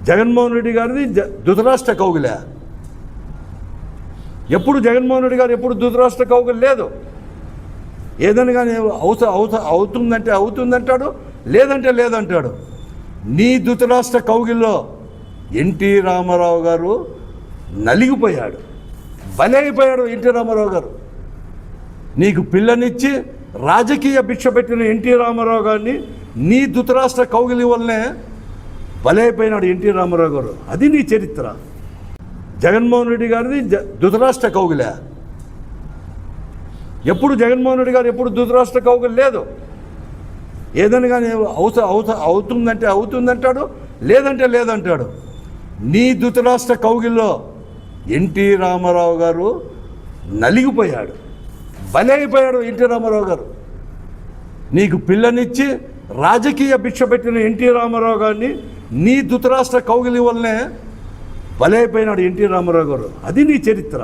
జగన్మోహన్ రెడ్డి గారిది ధృతరాష్ట్ర కౌగిల. ఎప్పుడు జగన్మోహన్ రెడ్డి గారు ఎప్పుడు ధృతరాష్ట్ర కౌగిల లేదు. ఏదైనా కానీ అవుతుందంటే అవుతుందంటాడు, లేదంటే లేదంటాడు. నీ ధృతరాష్ట్ర కౌగిల్లో ఎన్టీ రామారావు గారు నలిగిపోయాడు, బలైపోయాడు. ఎన్టీ రామారావు గారు నీకు పిల్లనిచ్చి రాజకీయ భిక్ష పెట్టిన ఎన్టీ రామారావు గారిని నీ ధృతరాష్ట్ర కౌగిలి వల్లనే బలైపోయినాడు ఎన్టీ రామారావు గారు. అది నీ చరిత్ర. జగన్మోహన్ రెడ్డి గారిది ధృతరాష్ట్ర కౌగిల. ఎప్పుడు జగన్మోహన్ రెడ్డి గారు ఎప్పుడు ధృతరాష్ట్ర కౌగిలి లేదు. ఏదైనా కానీ అవుతుందంటే అవుతుందంటాడు, లేదంటే లేదంటాడు. నీ ధృతరాష్ట్ర కౌగిల్లో ఎన్టీ రామారావు గారు నలిగిపోయాడు, బలైపోయాడు. ఎన్టీ రామారావు గారు నీకు పిల్లనిచ్చి రాజకీయ భిక్ష పెట్టిన ఎన్టీ రామారావు గారిని నీ ధృతరాష్ట్ర కౌగిలి వల్లనే బలైపోయినాడు ఎన్టీ రామారావు గారు. అది నీ చరిత్ర.